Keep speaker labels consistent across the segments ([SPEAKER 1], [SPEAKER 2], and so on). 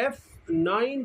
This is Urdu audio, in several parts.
[SPEAKER 1] F9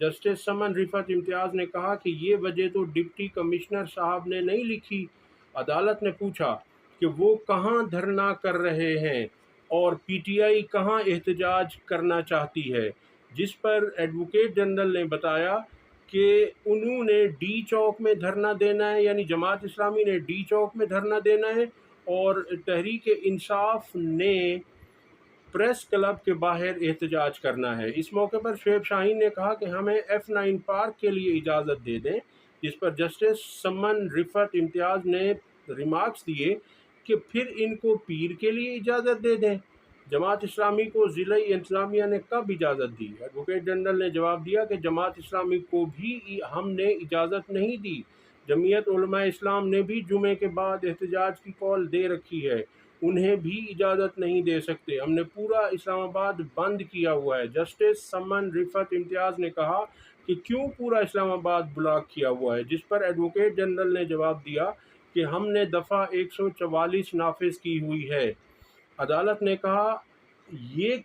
[SPEAKER 1] جسٹس سمن رفعت امتیاز نے کہا کہ یہ وجہ تو ڈپٹی کمشنر صاحب نے نہیں لکھی۔ عدالت نے پوچھا کہ وہ کہاں دھرنا کر رہے ہیں اور پی ٹی آئی کہاں احتجاج کرنا چاہتی ہے، جس پر ایڈوکیٹ جنرل نے بتایا کہ انہوں نے ڈی چوک میں دھرنا دینا ہے، یعنی جماعت اسلامی نے ڈی چوک میں دھرنا دینا ہے، اور تحریک انصاف نے پریس کلب کے باہر احتجاج کرنا ہے۔ اس موقع پر شعیب شاہین نے کہا کہ ہمیں F9 پارک کے لیے اجازت دے دیں، جس پر جسٹس سمن رفعت امتیاز نے ریمارکس دیے کہ پھر ان کو پیر کے لیے اجازت دے دیں۔ جماعت اسلامی کو ضلعی انتظامیہ نے کب اجازت دی؟ ایڈوکیٹ جنرل نے جواب دیا کہ جماعت اسلامی کو بھی ہم نے اجازت نہیں دی۔ جمعیت علماء اسلام نے بھی جمعے کے بعد احتجاج کی کال دے رکھی ہے، انہیں بھی اجازت نہیں دے سکتے، ہم نے پورا اسلام آباد بند کیا ہوا ہے۔ جسٹس سمن رفعت امتیاز نے کہا کہ کیوں پورا اسلام آباد بلاک کیا ہوا ہے، جس پر ایڈوکیٹ جنرل نے جواب دیا کہ ہم نے دفعہ 144 نافذ کی ہوئی ہے۔ عدالت نے کہا یہ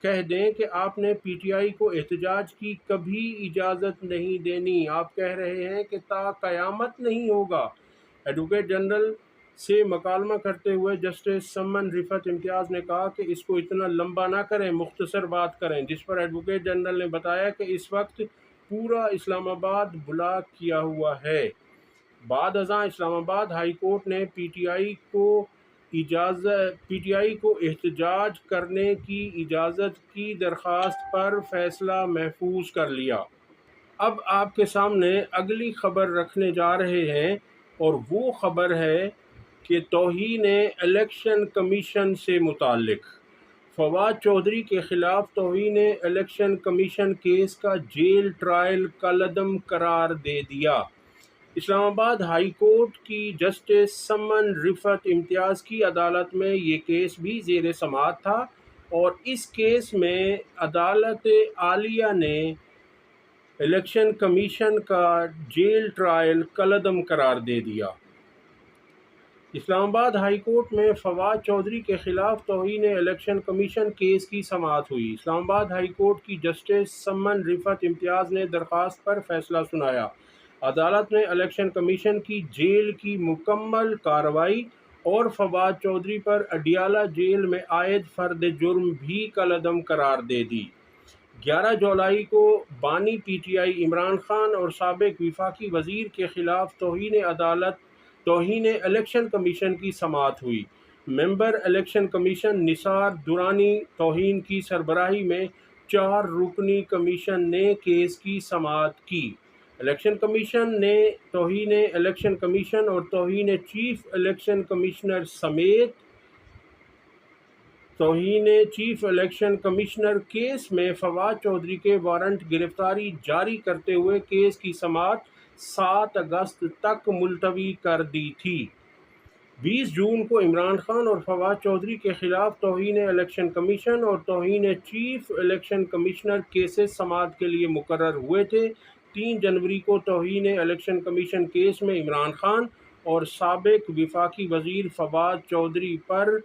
[SPEAKER 1] کہہ دیں کہ آپ نے پی ٹی آئی کو احتجاج کی کبھی اجازت نہیں دینی، آپ کہہ رہے ہیں کہ تا قیامت نہیں ہوگا۔ ایڈوکیٹ جنرل سے مکالمہ کرتے ہوئے جسٹس سمن رفعت امتیاز نے کہا کہ اس کو اتنا لمبا نہ کریں، مختصر بات کریں، جس پر ایڈوکیٹ جنرل نے بتایا کہ اس وقت پورا اسلام آباد بلاک کیا ہوا ہے۔ بعد ازاں اسلام آباد ہائی کورٹ نے پی ٹی آئی کو احتجاج کرنے کی اجازت کی درخواست پر فیصلہ محفوظ کر لیا۔ اب آپ کے سامنے اگلی خبر رکھنے جا رہے ہیں، اور وہ خبر ہے کہ توہین الیکشن کمیشن سے متعلق فواد چودھری کے خلاف توہین الیکشن کمیشن کیس کا جیل ٹرائل کالعدم قرار دے دیا۔ اسلام آباد ہائی کورٹ کی جسٹس سمن رفعت امتیاز کی عدالت میں یہ کیس بھی زیر سماعت تھا، اور اس کیس میں عدالت عالیہ نے الیکشن کمیشن کا جیل ٹرائل کالعدم قرار دے دیا۔ اسلام آباد ہائی کورٹ میں فواد چودھری کے خلاف توہین الیکشن کمیشن کیس کی سماعت ہوئی۔ اسلام آباد ہائی کورٹ کی جسٹس سمن رفعت امتیاز نے درخواست پر فیصلہ سنایا۔ عدالت نے الیکشن کمیشن کی جیل کی مکمل کارروائی اور فواد چودھری پر اڈیالہ جیل میں عائد فرد جرم بھی کالعدم قرار دے دی۔ 11 جولائی کو بانی P T I Imran Khan اور سابق وفاقی وزیر کے خلاف توہین الیکشن کمیشن کی سماعت ہوئی۔ ممبر الیکشن کمیشن نثار درانی توہین کی سربراہی میں 4 رکنی کمیشن نے کیس کی سماعت کی۔ الیکشن کمیشن نے توہین الیکشن کمیشن اور توہین چیف الیکشن کمشنر سمیت توہین چیف الیکشن کمشنر کیس میں فواد چودھری کے وارنٹ گرفتاری جاری کرتے ہوئے کیس کی سماعت 7 اگست تک ملتوی کر دی تھی۔ 20 جون کو عمران خان اور فواد چودھری کے خلاف توہین الیکشن کمیشن اور توہین چیف الیکشن کمشنر کیسز سماعت کے لیے مقرر ہوئے تھے۔ 3 جنوری کو توہین الیکشن کمیشن کیس میں عمران خان اور سابق وفاقی وزیر فواد چودھری پر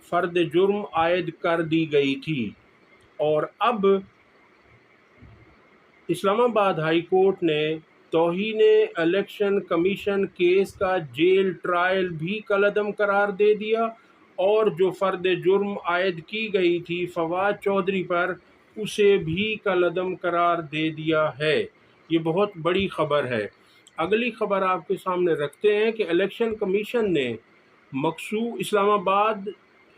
[SPEAKER 1] فرد جرم عائد کر دی گئی تھی، اور اب اسلام آباد ہائی کورٹ نے توہین الیکشن کمیشن کیس کا جیل ٹرائل بھی کالعدم قرار دے دیا، اور جو فرد جرم عائد کی گئی تھی فواد چودھری پر، اسے بھی کالعدم قرار دے دیا ہے۔ یہ بہت بڑی خبر ہے۔ اگلی خبر آپ کے سامنے رکھتے ہیں کہ الیکشن کمیشن نے اسلام آباد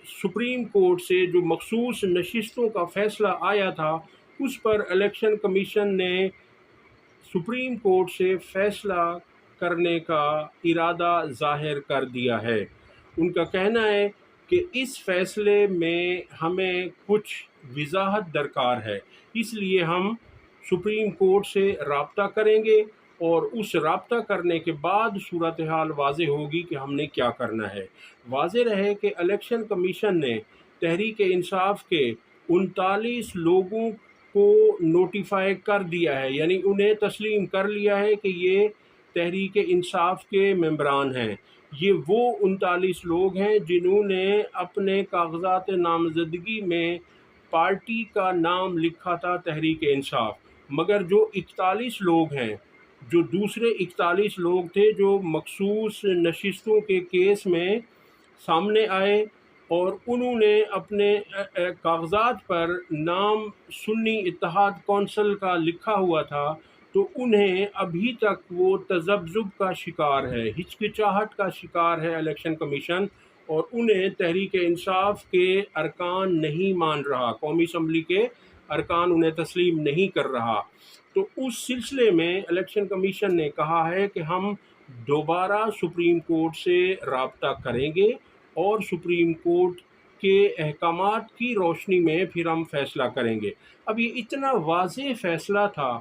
[SPEAKER 1] سپریم کورٹ سے جو مخصوص نشستوں کا فیصلہ آیا تھا، اس پر الیکشن کمیشن نے سپریم کورٹ سے فیصلہ کرنے کا ارادہ ظاہر کر دیا ہے۔ ان کا کہنا ہے کہ اس فیصلے میں ہمیں کچھ وضاحت درکار ہے، اس لیے ہم سپریم کورٹ سے رابطہ کریں گے، اور اس رابطہ کرنے کے بعد صورتحال واضح ہوگی کہ ہم نے کیا کرنا ہے۔ واضح رہے کہ الیکشن کمیشن نے تحریک انصاف کے 39 لوگوں کو نوٹیفائی کر دیا ہے، یعنی انہیں تسلیم کر لیا ہے کہ یہ تحریک انصاف کے ممبران ہیں۔ یہ وہ 39 لوگ ہیں جنہوں نے اپنے کاغذات نامزدگی میں پارٹی کا نام لکھا تھا تحریک انصاف، مگر جو 41 لوگ ہیں، جو دوسرے 41 لوگ تھے جو مخصوص نشستوں کے کیس میں سامنے آئے اور انہوں نے اپنے کاغذات پر نام سنی اتحاد کونسل کا لکھا ہوا تھا، تو انہیں ابھی تک وہ تذبذب کا شکار ہے، ہچکچاہٹ کا شکار ہے الیکشن کمیشن، اور انہیں تحریک انصاف کے ارکان نہیں مان رہا، قومی اسمبلی کے ارکان انہیں تسلیم نہیں کر رہا۔ تو اس سلسلے میں الیکشن کمیشن نے کہا ہے کہ ہم دوبارہ سپریم کورٹ سے رابطہ کریں گے اور سپریم کورٹ کے احکامات کی روشنی میں پھر ہم فیصلہ کریں گے۔ اب یہ اتنا واضح فیصلہ تھا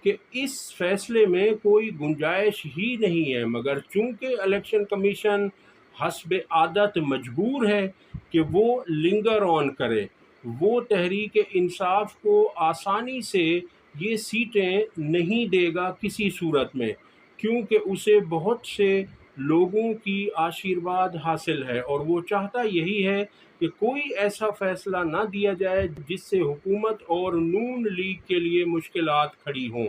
[SPEAKER 1] کہ اس فیصلے میں کوئی گنجائش ہی نہیں ہے، مگر چونکہ الیکشن کمیشن حسب عادت مجبور ہے کہ وہ لنگر آن کرے، وہ تحریک انصاف کو آسانی سے یہ سیٹیں نہیں دے گا کسی صورت میں، کیونکہ اسے بہت سے لوگوں کی آشیرواد حاصل ہے، اور وہ چاہتا یہی ہے کہ کوئی ایسا فیصلہ نہ دیا جائے جس سے حکومت اور نون لیگ کے لیے مشکلات کھڑی ہوں۔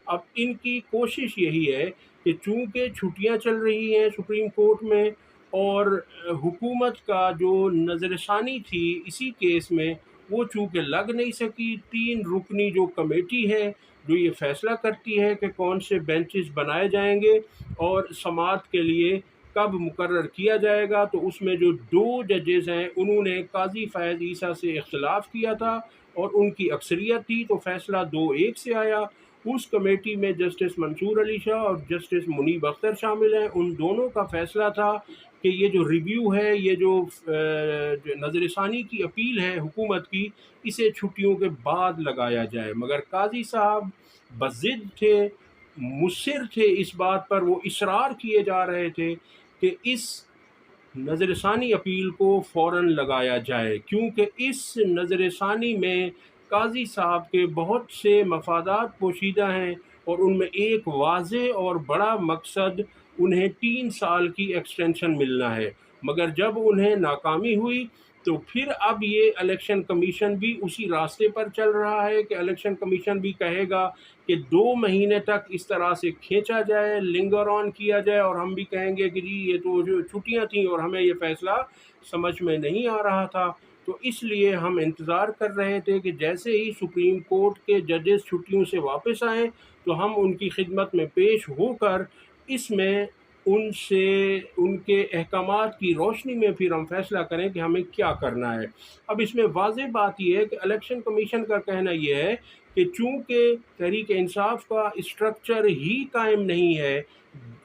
[SPEAKER 1] اب ان کی کوشش یہی ہے کہ چونکہ چھٹیاں چل رہی ہیں سپریم کورٹ میں، اور حکومت کا جو نظر ثانی تھی اسی کیس میں وہ چونکہ لگ نہیں سکی، 3 رکنی جو کمیٹی ہے جو یہ فیصلہ کرتی ہے کہ کون سے بینچز بنائے جائیں گے اور سماعت کے لیے کب مقرر کیا جائے گا، تو اس میں جو 2 ججز ہیں انہوں نے قاضی فیض عیسیٰ سے اختلاف کیا تھا اور ان کی اکثریت تھی، تو فیصلہ 2-1 سے آیا۔ اس کمیٹی میں جسٹس منصور علی شاہ اور جسٹس منیب اختر شامل ہیں۔ ان دونوں کا فیصلہ تھا کہ یہ جو ریویو ہے، یہ جو نظر ثانی کی اپیل ہے حکومت کی، اسے چھٹیوں کے بعد لگایا جائے، مگر قاضی صاحب بضد تھے، مصر تھے اس بات پر، وہ اصرار کیے جا رہے تھے کہ اس نظر ثانی اپیل کو فوراً لگایا جائے، کیونکہ اس نظر ثانی میں قاضی صاحب کے بہت سے مفادات پوشیدہ ہیں، اور ان میں ایک واضح اور بڑا مقصد انہیں 3 سال کی ایکسٹینشن ملنا ہے، مگر جب انہیں ناکامی ہوئی تو پھر اب یہ الیکشن کمیشن بھی اسی راستے پر چل رہا ہے کہ الیکشن کمیشن بھی کہے گا کہ 2 مہینے تک اس طرح سے کھینچا جائے، لنگر آن کیا جائے، اور ہم بھی کہیں گے کہ جی یہ تو جو چھٹیاں تھیں اور ہمیں یہ فیصلہ سمجھ میں نہیں آ رہا تھا۔ تو اس لیے ہم انتظار کر رہے تھے کہ جیسے ہی سپریم کورٹ کے ججز چھٹیوں سے واپس آئیں تو ہم ان کی خدمت میں پیش ہو کر اس میں ان سے ان کے احکامات کی روشنی میں پھر ہم فیصلہ کریں کہ ہمیں کیا کرنا ہے۔ اب اس میں واضح بات یہ ہے کہ الیکشن کمیشن کا کہنا یہ ہے کہ چونکہ تحریک انصاف کا اسٹرکچر ہی قائم نہیں ہے،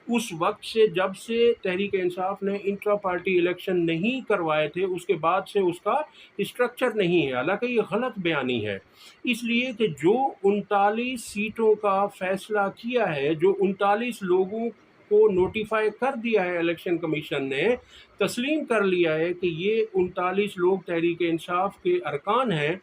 [SPEAKER 1] اس وقت سے جب سے تحریک انصاف نے انٹرا پارٹی الیکشن نہیں کروائے تھے اس کے بعد سے اس کا اسٹرکچر نہیں ہے، حالانکہ یہ غلط بیانی ہے، اس لیے کہ جو 39 سیٹوں کا فیصلہ کیا ہے، جو 39 لوگوں کو نوٹیفائی کر دیا ہے الیکشن کمیشن نے، تسلیم کر لیا ہے کہ یہ 39 لوگ تحریک انصاف کے ارکان ہیں،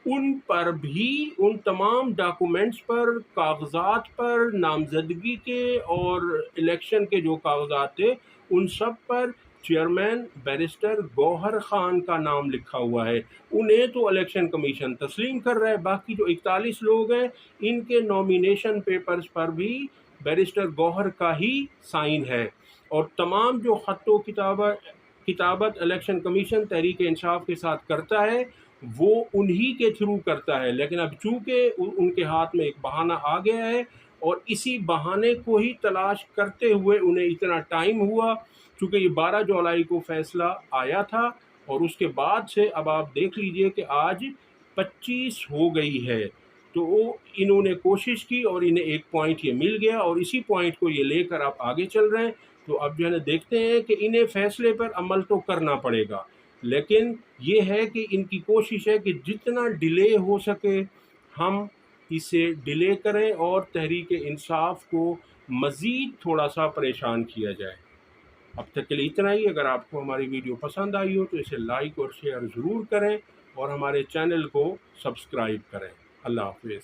[SPEAKER 1] ان پر بھی ان تمام ڈاکومنٹس پر، کاغذات پر، نامزدگی کے اور الیکشن کے جو کاغذات تھے ان سب پر چیئرمین بیرسٹر گوہر خان کا نام لکھا ہوا ہے۔ انہیں تو الیکشن کمیشن تسلیم کر رہا ہے، باقی جو 41 لوگ ہیں ان کے نومینیشن پیپرز پر بھی بیرسٹر گوہر کا ہی سائن ہے، اور تمام جو خط و کتابت الیکشن کمیشن تحریک انصاف کے ساتھ کرتا ہے وہ انہی کے تھرو کرتا ہے، لیکن اب چونکہ ان کے ہاتھ میں ایک بہانہ آ گیا ہے اور اسی بہانے کو ہی تلاش کرتے ہوئے انہیں اتنا ٹائم ہوا، چونکہ یہ 12 جولائی کو فیصلہ آیا تھا، اور اس کے بعد سے اب آپ دیکھ لیجئے کہ آج 25 ہو گئی ہے، تو انہوں نے کوشش کی اور انہیں ایک پوائنٹ یہ مل گیا، اور اسی پوائنٹ کو یہ لے کر آپ آگے چل رہے ہیں۔ تو اب جو ہے نا دیکھتے ہیں کہ انہیں فیصلے پر عمل تو کرنا پڑے گا، لیکن یہ ہے کہ ان کی کوشش ہے کہ جتنا ڈیلے ہو سکے ہم اسے ڈیلے کریں اور تحریک انصاف کو مزید تھوڑا سا پریشان کیا جائے۔ اب تک کے لیے اتنا ہی۔ اگر آپ کو ہماری ویڈیو پسند آئی ہو تو اسے لائک اور شیئر ضرور کریں، اور ہمارے چینل کو سبسکرائب کریں۔ اللہ حافظ۔